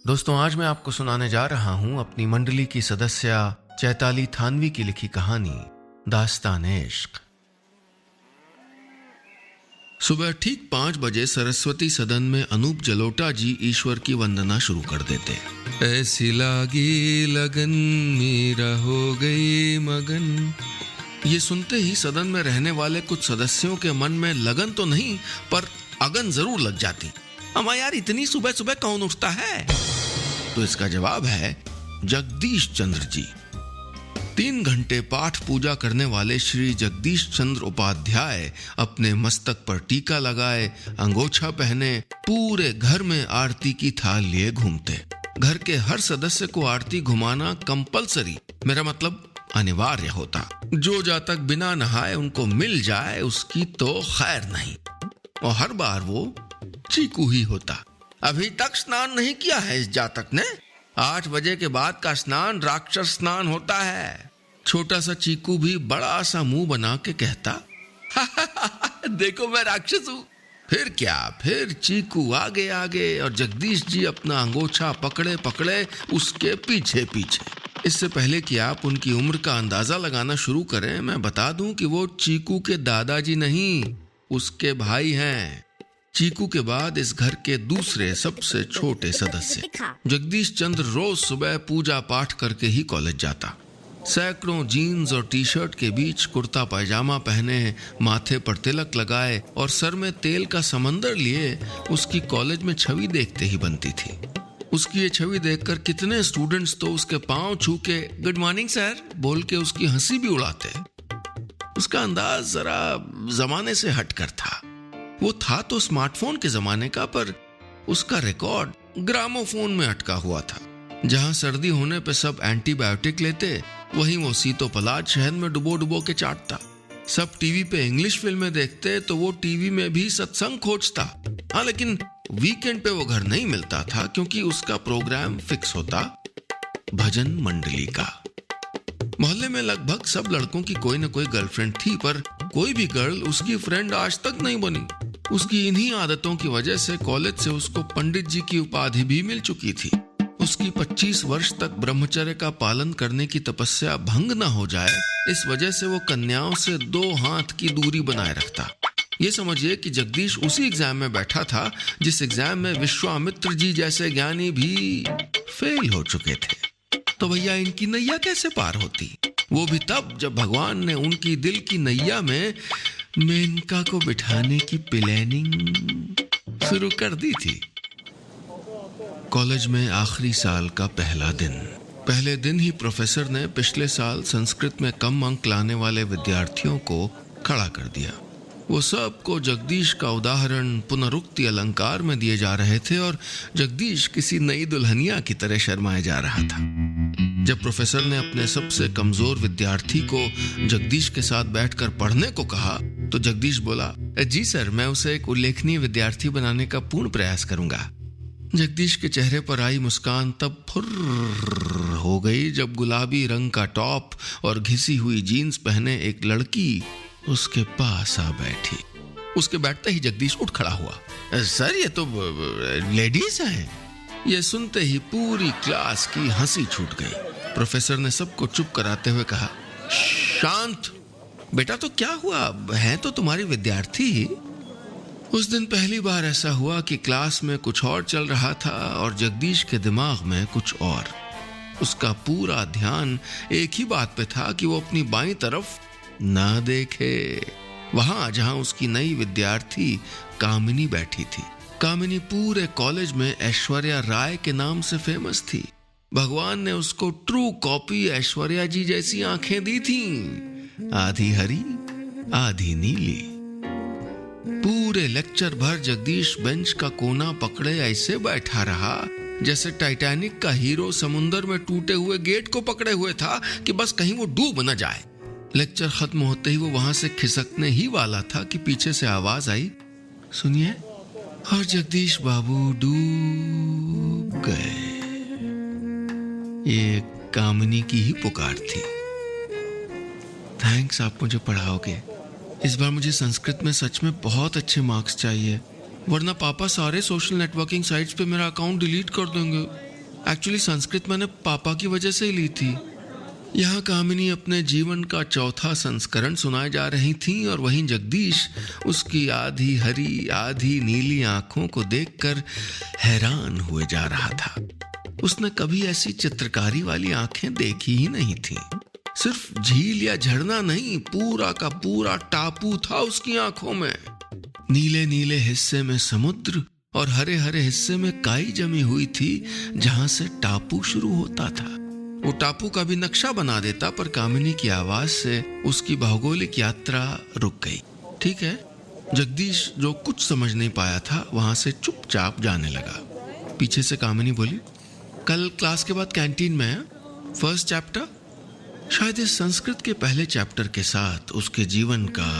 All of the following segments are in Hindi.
दोस्तों, आज मैं आपको सुनाने जा रहा हूं अपनी मंडली की सदस्य चैताली थानवी की लिखी कहानी दास्तान इश्क। सुबह ठीक 5 बजे सरस्वती सदन में अनूप जलोटा जी ईश्वर की वंदना शुरू कर देते। ऐसी लागी लगन मेरा हो गई मगन। ये सुनते ही सदन में रहने वाले कुछ सदस्यों के मन में लगन तो नहीं पर अगन जरूर लग जाती। अम्मा यार, इतनी सुबह सुबह कौन उठता है? तो इसका जवाब है जगदीश चंद्र जी। 3 घंटे पाठ पूजा करने वाले श्री जगदीश चंद्र उपाध्याय अपने मस्तक पर टीका लगाए, अंगोछा पहने, पूरे घर में आरती की थाल लिए घूमते। घर के हर सदस्य को आरती घुमाना कंपलसरी, मेरा मतलब अनिवार्य होता। जो जातक बिना नहाए उनको मिल जाए उसकी तो खैर नहीं। और हर बार वो चीकू ही होता। अभी तक स्नान नहीं किया है इस जातक ने। 8 बजे के बाद का स्नान राक्षस स्नान होता है। छोटा सा चीकू भी बड़ा सा मुंह बना के कहता, देखो मैं राक्षस हूं। फिर क्या, फिर चीकू आगे आगे और जगदीश जी अपना अंगोछा पकड़े पकड़े उसके पीछे पीछे। इससे पहले कि आप उनकी उम्र का अंदाजा लगाना शुरू करें, मैं बता दूं कि वो चीकू के दादाजी नहीं, उसके भाई हैं। चीकू के बाद इस घर के दूसरे सबसे छोटे सदस्य। जगदीश चंद्र रोज सुबह पूजा पाठ करके ही कॉलेज जाता। सैकड़ों जीन्स और टी शर्ट के बीच कुर्ता पैजामा पहने, माथे पर तिलक लगाए और सर में तेल का समंदर लिए उसकी कॉलेज में छवि देखते ही बनती थी। उसकी ये छवि देखकर कितने स्टूडेंट्स तो उसके पांव छू के गुड मॉर्निंग सर बोल के उसकी हंसी भी उड़ाते। उसका अंदाज जरा जमाने से हटकर था। वो था तो स्मार्टफोन के जमाने का, पर उसका रिकॉर्ड ग्रामोफोन में अटका हुआ था। जहां सर्दी होने पे सब एंटीबायोटिक लेते, वहीं वो सीतोपलाद शहद में डुबो डुबो के चाटता। सब टीवी पे इंग्लिश फिल्में देखते तो वो टीवी में भी सत्संग खोजता। हाँ, लेकिन वीकेंड पे वो घर नहीं मिलता था क्योंकि उसका प्रोग्राम फिक्स होता भजन मंडली का। मोहल्ले में लगभग सब लड़कों की कोई न कोई गर्लफ्रेंड थी, पर कोई भी गर्ल उसकी फ्रेंड आज तक नहीं बनी। उसकी इन्हीं आदतों की वजह से कॉलेज से उसको पंडित जी की उपाधि भी मिल चुकी थी। उसकी 25 वर्ष तक ब्रह्मचर्य का पालन करने की तपस्या भंग न हो जाए, इस वजह से वो कन्याओं से 2 हाथ की दूरी बनाए रखता। ये समझिए कि जगदीश उसी एग्जाम में बैठा था जिस एग्जाम में विश्वामित्र जी जैसे ज्ञानी भी फेल हो चुके थे। तो भैया इनकी नैया कैसे पार होती? वो भी तब जब भगवान ने उनकी दिल की नैया में मेनका को बिठाने की प्लानिंग शुरू कर दी थी। कॉलेज में आखिरी साल का पहला दिन। पहले दिन ही प्रोफेसर ने पिछले साल संस्कृत में कम अंक लाने वाले विद्यार्थियों को खड़ा कर दिया। वो सबको जगदीश का उदाहरण पुनरुक्ति अलंकार में दिए जा रहे थे और जगदीश किसी नई दुल्हनिया की तरह शर्माए जा रहा था। जब प्रोफेसर ने अपने सबसे कमजोर विद्यार्थी को जगदीश के साथ बैठकर पढ़ने को कहा तो जगदीश बोला, जी सर, मैं उसे एक उल्लेखनीय विद्यार्थी बनाने का पूर्ण प्रयास करूंगा। जगदीश के चेहरे पर आई मुस्कान तब फुर्र हो गई जब गुलाबी रंग का टॉप और घिसी हुई जीन्स पहने एक लड़की उसके पास आ बैठी। उसके बैठते ही जगदीश उठ खड़ा हुआ। सर, ये तो लेडीज हैं। ये सुनते ही पूरी क्लास की हंसी छूट गई। प्रोफेसर ने सबको चुप कराते हुए कहा, शांत बेटा, तो क्या हुआ, है तो तुम्हारी विद्यार्थी ही। उस दिन पहली बार ऐसा हुआ कि क्लास में कुछ और चल रहा था और जगदीश के दिमाग में कुछ और। उसका पूरा ध्यान एक ही बात पे था कि वो अपनी बाईं तरफ ना देखे, वहां जहां उसकी नई विद्यार्थी कामिनी बैठी थी। कामिनी पूरे कॉलेज में ऐश्वर्या राय के नाम से फेमस थी। भगवान ने उसको ट्रू कॉपी ऐश्वर्या जी जैसी आंखें दी थीं, आधी हरी आधी नीली। पूरे लेक्चर भर जगदीश बेंच का कोना पकड़े ऐसे बैठा रहा जैसे टाइटैनिक का हीरो समुंदर में टूटे हुए गेट को पकड़े हुए था कि बस कहीं वो डूब न जाए। लेक्चर खत्म होते ही वो वहां से खिसकने ही वाला था कि पीछे से आवाज आई, सुनिए, और जगदीश बाबू डूब गए। ये कामिनी की ही पुकार थी। थैंक्स, आप मुझे पढ़ाओगे। इस बार मुझे संस्कृत में सच में बहुत अच्छे मार्क्स चाहिए, वरना पापा सारे सोशल नेटवर्किंग साइट्स पे मेरा अकाउंट डिलीट कर देंगे। एक्चुअली संस्कृत मैंने पापा की वजह से ही ली थी। यहाँ कामिनी अपने जीवन का चौथा संस्करण सुनाए जा रही थीं और वहीं जगदीश उसकी आधी हरी आधी नीली आंखों को देखकर हैरान हुए जा रहा था। उसने कभी ऐसी चित्रकारी वाली आंखें देखी ही नहीं थीं। सिर्फ झील या झरना नहीं, पूरा का पूरा टापू था उसकी आंखों में। नीले नीले हिस्से में समुद्र और हरे हरे हिस्से में काई जमी हुई थी जहां से टापू शुरू होता था। वो टापू का भी नक्शा बना देता, पर कामिनी की आवाज से उसकी भौगोलिक यात्रा रुक गई। ठीक है, जगदीश जो कुछ समझ नहीं पाया था वहां से चुपचाप जाने लगा। पीछे से कामिनी बोली, कल क्लास के बाद कैंटीन में है, फर्स्ट चैप्टर। शायद इस संस्कृत के पहले चैप्टर के साथ उसके जीवन का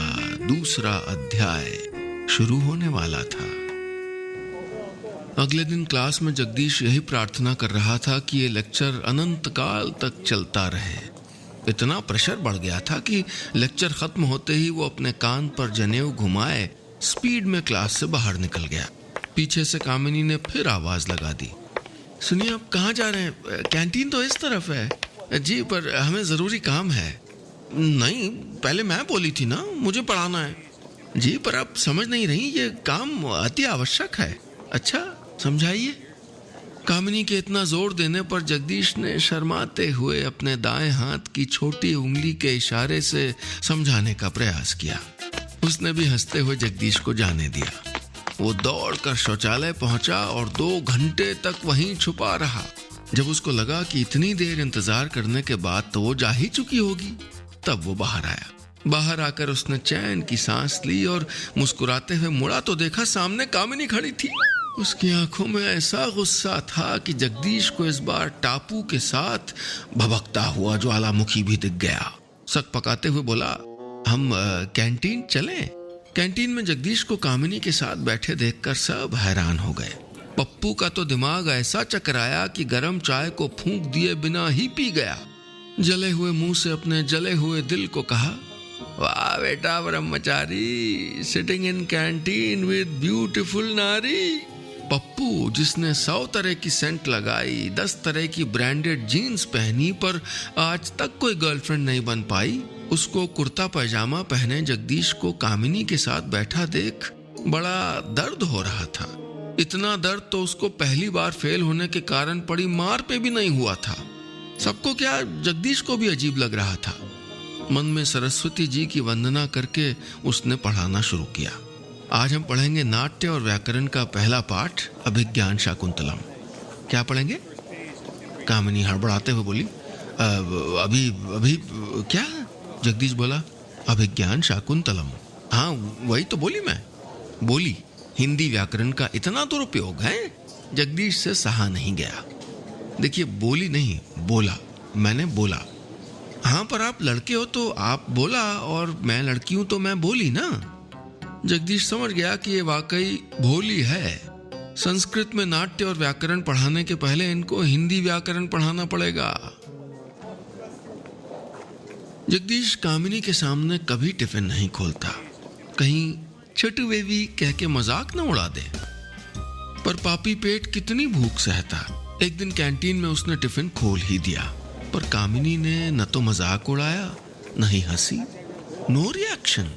दूसरा अध्याय शुरू होने वाला था। अगले दिन क्लास में जगदीश यही प्रार्थना कर रहा था कि ये लेक्चर अनंत काल तक चलता रहे। इतना प्रेशर बढ़ गया था कि लेक्चर खत्म होते ही वो अपने कान पर जनेऊ घुमाए स्पीड में क्लास से बाहर निकल गया। पीछे से कामिनी ने फिर आवाज लगा दी, सुनिए आप कहाँ जा रहे हैं? कैंटीन तो इस तरफ है। जी पर हमें जरूरी काम है। नहीं, पहले मैं बोली थी ना, मुझे पढ़ाना है। जी पर आप समझ नहीं रही, ये काम अति आवश्यक है। अच्छा समझाइए। कामिनी के इतना जोर देने पर जगदीश ने शर्माते हुए अपने दाएं हाथ की छोटी उंगली के इशारे से समझाने का प्रयास किया। उसने भी हंसते हुए जगदीश को जाने दिया। वो दौड़कर शौचालय पहुंचा और 2 घंटे तक वहीं छुपा रहा। जब उसको लगा कि इतनी देर इंतजार करने के बाद तो वो जा ही चुकी होगी, तब वो बाहर आया। बाहर आकर उसने चैन की सांस ली और मुस्कुराते हुए मुड़ा तो देखा सामने कामिनी खड़ी थी। उसकी आंखों में ऐसा गुस्सा था कि जगदीश को इस बार टापू के साथ भभकता हुआ ज्वालामुखी भी दिख गया। सक पकाते हुए बोला, हम कैंटीन चलें? कैंटीन में जगदीश को कामिनी के साथ बैठे देखकर सब हैरान हो गए। पप्पू का तो दिमाग ऐसा चकराया कि गरम चाय को फूंक दिए बिना ही पी गया। जले हुए मुंह से अपने जले हुए दिल को कहा, वाह बेटा ब्रह्मचारी, sitting in canteen with beautiful नारी। पप्पू जिसने 100 तरह की सेंट लगाई, 10 तरह की ब्रांडेड जीन्स पहनी, पर आज तक कोई गर्लफ्रेंड नहीं बन पाई, उसको कुर्ता पैजामा पहने जगदीश को कामिनी के साथ बैठा देख बड़ा दर्द हो रहा था। इतना दर्द तो उसको पहली बार फेल होने के कारण पड़ी मार पे भी नहीं हुआ था। सबको क्या, जगदीश को भी अजीब लग रहा था। मन में सरस्वती जी की वंदना करके उसने पढ़ाना शुरू किया। आज हम पढ़ेंगे नाट्य और व्याकरण का पहला पाठ, अभिज्ञान शाकुंतलम। क्या पढ़ेंगे? कामिनी हड़बड़ाते हुए बोली, अभी क्या? जगदीश बोला, अभिज्ञान शाकुंतलम। हाँ वही तो बोली मैं। बोली, हिंदी व्याकरण का इतना दुरुपयोग है? जगदीश से सहा नहीं गया। देखिए, बोली नहीं, बोला, मैंने बोला। हाँ पर आप लड़के हो तो आप बोला, और मैं लड़की हूं तो मैं बोली ना। जगदीश समझ गया कि ये वाकई भोली है। संस्कृत में नाट्य और व्याकरण पढ़ाने के पहले इनको हिंदी व्याकरण पढ़ाना पड़ेगा। जगदीश कामिनी के सामने कभी टिफिन नहीं खोलता, कहीं छोटू बेबी कह के मजाक न उड़ा दे। पर पापी पेट कितनी भूख सहता। एक दिन कैंटीन में उसने टिफिन खोल ही दिया, पर कामिनी ने न तो मजाक उड़ाया न ही हंसी। No reaction.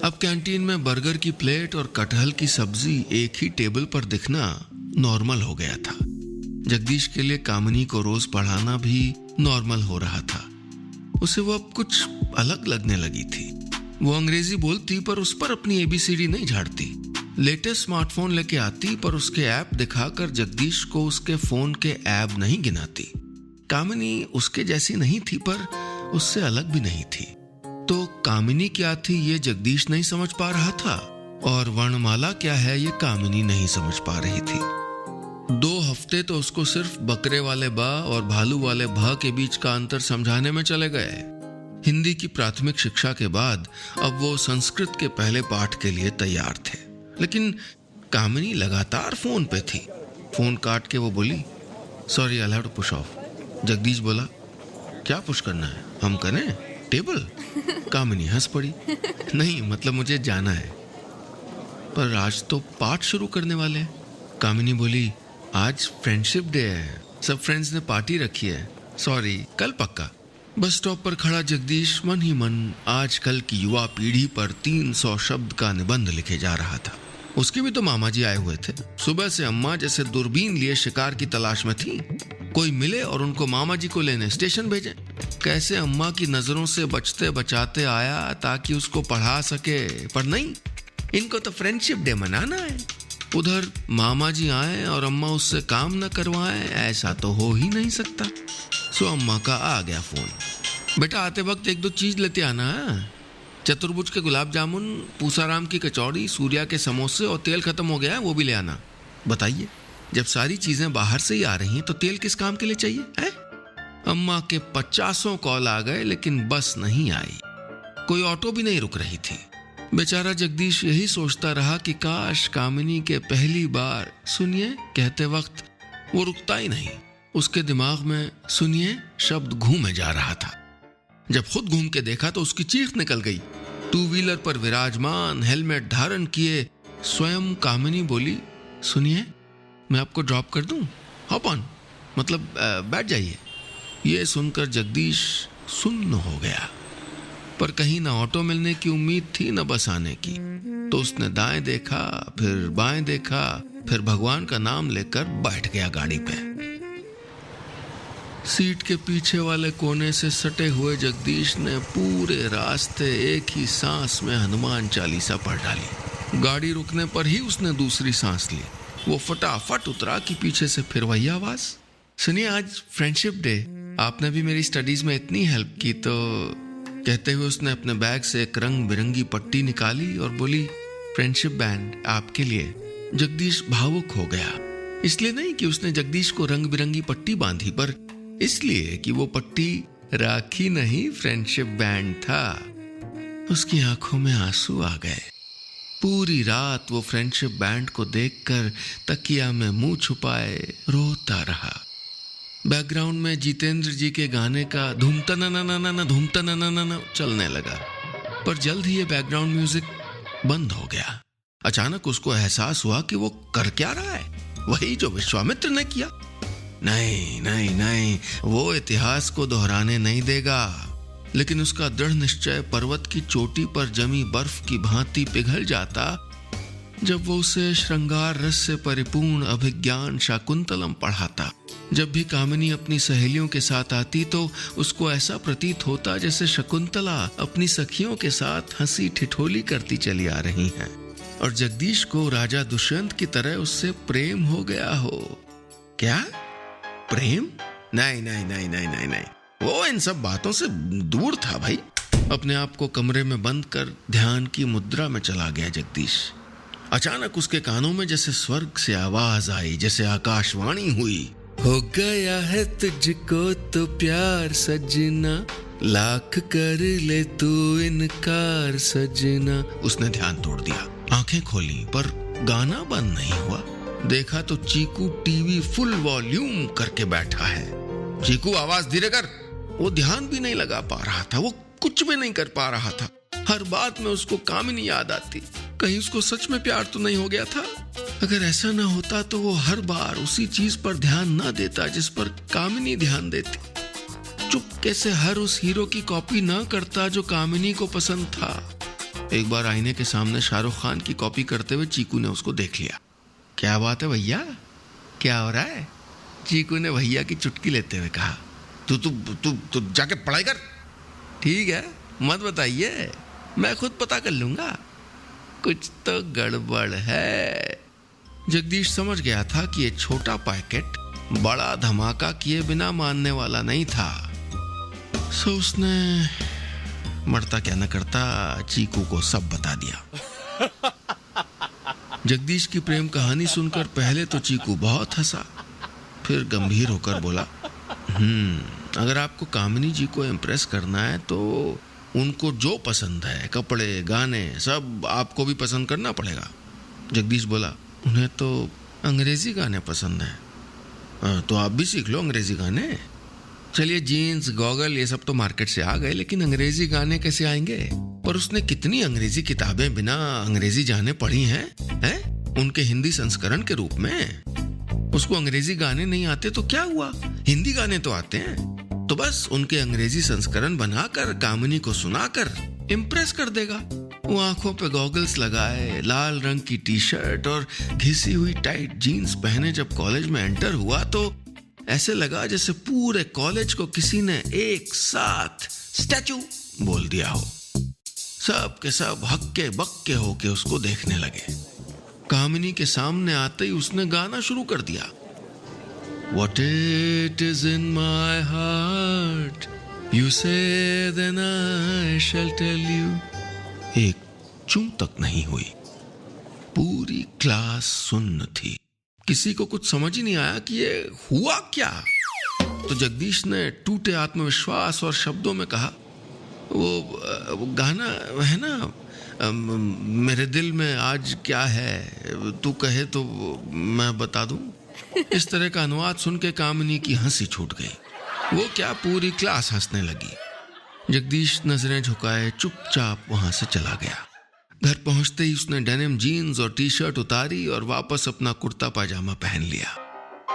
अब कैंटीन में बर्गर की प्लेट और कटहल की सब्जी एक ही टेबल पर दिखना नॉर्मल हो गया था। जगदीश के लिए कामिनी को रोज पढ़ाना भी नॉर्मल हो रहा था। उसे वो अब कुछ अलग लगने लगी थी। वो अंग्रेजी बोलती पर उस पर अपनी ABCD नहीं झाड़ती। लेटेस्ट स्मार्टफोन लेके आती पर उसके ऐप दिखाकर जगदीश को उसके फोन के ऐप नहीं गिनाती। कामिनी उसके जैसी नहीं थी पर उससे अलग भी नहीं थी। तो कामिनी क्या थी ये जगदीश नहीं समझ पा रहा था, और वर्णमाला क्या है ये कामिनी नहीं समझ पा रही थी। 2 हफ्ते तो उसको सिर्फ बकरे वाले बा और भालू वाले भ के बीच का अंतर समझाने में चले गए। हिंदी की प्राथमिक शिक्षा के बाद अब वो संस्कृत के पहले पाठ के लिए तैयार थे, लेकिन कामिनी लगातार फोन पे थी। फोन काट के वो बोली, sorry I have to push off. Jagdish बोला, क्या पुश करना है, हम करें टेबल? कामिनी हंस पड़ी, नहीं मतलब मुझे जाना है। पर आज तो पाठ शुरू करने वाले हैं। कामिनी बोली, आज फ्रेंडशिप डे है, सब फ्रेंड्स ने पार्टी रखी है, सॉरी कल पक्का। बस स्टॉप पर खड़ा जगदीश मन ही मन आजकल की युवा पीढ़ी पर 300 शब्द का निबंध लिखे जा रहा था। उसके भी तो मामा जी आए हुए थे। सुबह से अम्मा जैसे दूरबीन लिए शिकार की तलाश में थी, कोई मिले और उनको मामा जी को लेने स्टेशन भेजें। कैसे अम्मा की नजरों से बचते बचाते आया ताकि उसको पढ़ा सके, पर नहीं, इनको तो फ्रेंडशिप डे मनाना है। उधर मामा जी आए और अम्मा उससे काम न करवाएं, ऐसा तो हो ही नहीं सकता। सो अम्मा का आ गया फोन, बेटा आते वक्त 1-2 चीज लेते आना, चतुर्भुज के गुलाब जामुन, पूसाराम की कचौड़ी, सूर्या के समोसे और तेल खत्म हो गया है वो भी ले आना। बताइए, जब सारी चीजें बाहर से ही आ रही हैं तो तेल किस काम के लिए चाहिए है? अम्मा के 50 कॉल आ गए लेकिन बस नहीं आई, कोई ऑटो भी नहीं रुक रही थी। बेचारा जगदीश यही सोचता रहा कि काश कामिनी के पहली बार सुनिए कहते वक्त वो रुकता ही नहीं। उसके दिमाग में सुनिए शब्द घूमे जा रहा था। जब खुद घूम के देखा तो उसकी चीख निकल गई। 2 व्हीलर पर विराजमान, हेलमेट धारण किए स्वयं कामिनी बोली, सुनिए मैं आपको ड्रॉप कर दूं, हॉप ऑन, मतलब बैठ जाइए। ये सुनकर जगदीश सुन्न हो गया, पर कहीं ना ऑटो मिलने की उम्मीद थी न बस आने की। तो उसने दाएं देखा, फिर बाएं देखा, फिर भगवान का नाम लेकर बैठ गया गाड़ी पे। सीट के पीछे वाले कोने से सटे हुए जगदीश ने पूरे रास्ते एक ही सांस में हनुमान चालीसा पढ़ डाली। गाड़ी रुकने पर ही उसने दूसरी सांस ली। वो फटाफट उतरा कि पीछे से फिर वही आवाज, सुनिए आज फ्रेंडशिप डे, आपने भी मेरी स्टडीज में इतनी हेल्प की तो। कहते हुए उसने अपने बैग से एक रंग बिरंगी पट्टी निकाली और बोली, फ्रेंडशिप बैंड आपके लिए। जगदीश भावुक हो गया, इसलिए नहीं कि उसने जगदीश को रंग बिरंगी पट्टी बांधी, पर इसलिए कि वो पट्टी राखी नहीं फ्रेंडशिप बैंड था। उसकी आंखों में आंसू आ गए। पूरी रात वो फ्रेंडशिप बैंड को देखकर तकिया में मुंह छुपाए रोता रहा। बैकग्राउंड में जितेंद्र जी के गाने का धूमता ना चलने लगा, पर जल्द ही ये बैकग्राउंड म्यूजिक बंद हो गया। अचानक उसको एहसास हुआ कि वो कर क्या रहा है, वही जो विश्वामित्र ने किया। नहीं नहीं नहीं, वो इतिहास को दोहराने नहीं देगा। लेकिन उसका दृढ़ निश्चय पर्वत की चोटी पर जमी बर्फ की भांति पिघल जाता जब वो उसे श्रृंगार रस से परिपूर्ण अभिज्ञान शाकुंतलम पढ़ाता। जब भी कामिनी अपनी सहेलियों के साथ आती तो उसको ऐसा प्रतीत होता जैसे शकुंतला अपनी सखियों के साथ हंसी ठिठोली करती चली आ रही हैं, और जगदीश को राजा दुष्यंत की तरह उससे प्रेम हो गया हो। क्या प्रेम? नहीं नहीं नहीं नहीं नहीं नहीं, वो इन सब बातों से दूर था भाई। अपने आप को कमरे में बंद कर ध्यान की मुद्रा में चला गया जगदीश। अचानक उसके कानों में जैसे स्वर्ग से आवाज आई, जैसे आकाशवाणी हुई, हो गया है तुझको तो प्यार सजना, लाख कर ले तू इनकार सजना। उसने ध्यान तोड़ दिया, आंखें खोली पर गाना बंद नहीं हुआ। देखा तो चीकू टीवी फुल वॉल्यूम करके बैठा है। चीकू आवाज धीरे कर। वो ध्यान भी नहीं लगा पा रहा था, वो कुछ भी नहीं कर पा रहा था। हर बात में उसको कामिनी याद आती। कहीं उसको सच में प्यार तो नहीं हो गया था? अगर ऐसा ना होता तो वो हर बार उसी चीज पर ध्यान ना देता जिस पर कामिनी ध्यान देती। चुपके से हर उस हीरो की कॉपी ना करता जो कामिनी को पसंद था। एक बार आईने के सामने शाहरुख खान की कॉपी करते हुए चीकू ने उसको देख लिया। क्या बात है भैया, क्या हो रहा है? चीकू ने भैया की चुटकी लेते हुए कहा, तू जाके पढ़ाई कर। ठीक है, मत बताइए, मैं खुद पता कर लूंगा। कुछ तो गड़बड़ है। जगदीश समझ गया था कि ये छोटा पैकेट बड़ा धमाका किए बिना मानने वाला नहीं था। सो उसने मरता क्या न करता चीकू को सब बता दिया। जगदीश की प्रेम कहानी सुनकर पहले तो चीकू बहुत हंसा, फिर गंभीर होकर बोला, अगर आपको कामिनी जी को इम्प्रेस करना है तो उनको जो पसंद है, कपड़े गाने सब आपको भी पसंद करना पड़ेगा। जगदीश बोला, उन्हें तो अंग्रेजी गाने पसंद है, तो आप भी सीख लो अंग्रेजी गाने। चलिए जीन्स गॉगल ये सब तो मार्केट से आ गए, लेकिन अंग्रेजी गाने कैसे आएंगे? पर उसने कितनी अंग्रेजी किताबें बिना अंग्रेजी जाने पढ़ी हैं? उनके हिंदी संस्करण के रूप में। उसको अंग्रेजी गाने नहीं आते तो क्या हुआ, हिंदी गाने तो आते हैं, तो बस उनके अंग्रेजी संस्करण बनाकर कामिनी को सुनाकर इम्प्रेस कर देगा। वो आंखों पे गॉगल्स लगाए, लाल रंग की टी शर्ट और घिसी हुई टाइट जीन्स पहने जब कॉलेज में एंटर हुआ तो ऐसे लगा जैसे पूरे कॉलेज को किसी ने एक साथ स्टैचू बोल दिया हो। सब के सब हक्के बक्के होके उसको देखने लगे। कामिनी के सामने आते ही उसने गाना शुरू कर दिया। What it is in my heart, you say then I shall tell you। एक चूं तक नहीं हुई, पूरी क्लास सुन्न थी। किसी को कुछ समझ ही नहीं आया कि ये हुआ क्या। तो जगदीश ने टूटे आत्मविश्वास और शब्दों में कहा, वो गाना है ना, मेरे दिल में आज क्या है, तू कहे तो मैं बता दूं। इस तरह का अनुवाद सुन के कामिनी की हंसी छूट गई। वो क्या, पूरी क्लास हंसने लगी। जगदीश नजरें झुकाए चुपचाप वहां से चला गया। घर पहुंचते ही उसने डेनिम जीन्स और टी शर्ट उतारी और वापस अपना कुर्ता पाजामा पहन लिया।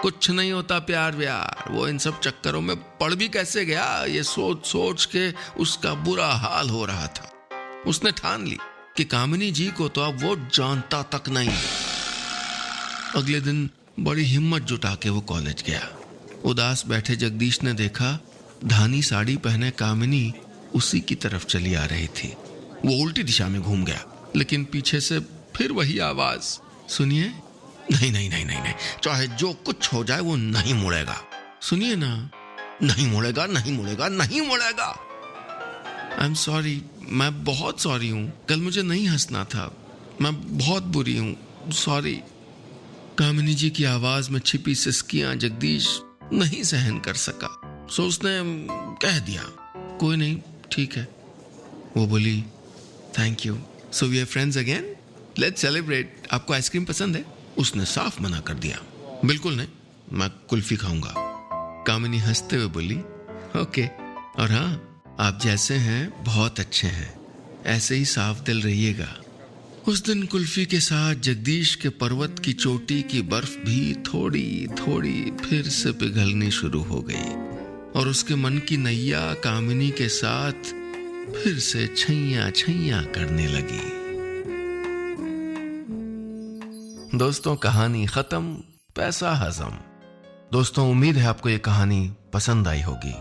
कुछ नहीं होता प्यार व्यार, वो इन सब चक्करों में पड़ भी कैसे गया, ये सोच सोच के उसका बुरा हाल हो रहा था। उसने ठान ली कि कामिनी जी को तो अब वो जानता तक नहीं। अगले दिन बड़ी हिम्मत जुटा के वो कॉलेज गया। उदास बैठे जगदीश ने देखा धानी साड़ी पहने कामिनी उसी की तरफ चली आ रही थी। वो उल्टी दिशा में घूम गया, लेकिन पीछे से फिर वही आवाज, सुनिए, नहीं नहीं नहीं नहीं नहीं, चाहे जो कुछ हो जाए वो नहीं मुड़ेगा, सुनिए ना, नहीं मुड़ेगा नहीं मुड़ेगा नहीं मुड़ेगा। आई एम सॉरी, मैं बहुत सॉरी हूं, कल मुझे नहीं हंसना था, मैं बहुत बुरी हूं, सॉरी। कामिनी जी की आवाज में छिपी सिसकियां जगदीश नहीं सहन कर सका, सो उसने कह दिया, कोई नहीं, ठीक है। वो बोली, thank you, so we are friends again, let's celebrate. आपको आइसक्रीम पसंद है? उसने साफ मना कर दिया, बिल्कुल नहीं, मैं कुल्फी खाऊंगा। कामिनी हंसते हुए बोली, ओके, और हाँ, आप जैसे हैं बहुत अच्छे हैं, ऐसे ही साफ दिल रहिएगा। उस दिन कुल्फी के साथ जगदीश के पर्वत की चोटी की बर्फ भी थोड़ी थोड़ी फिर से पिघलनी शुरू हो गई और उसके मन की नैया कामिनी के साथ फिर से छैया छैया करने लगी। दोस्तों, कहानी खत्म, पैसा हजम। दोस्तों, उम्मीद है आपको ये कहानी पसंद आई होगी।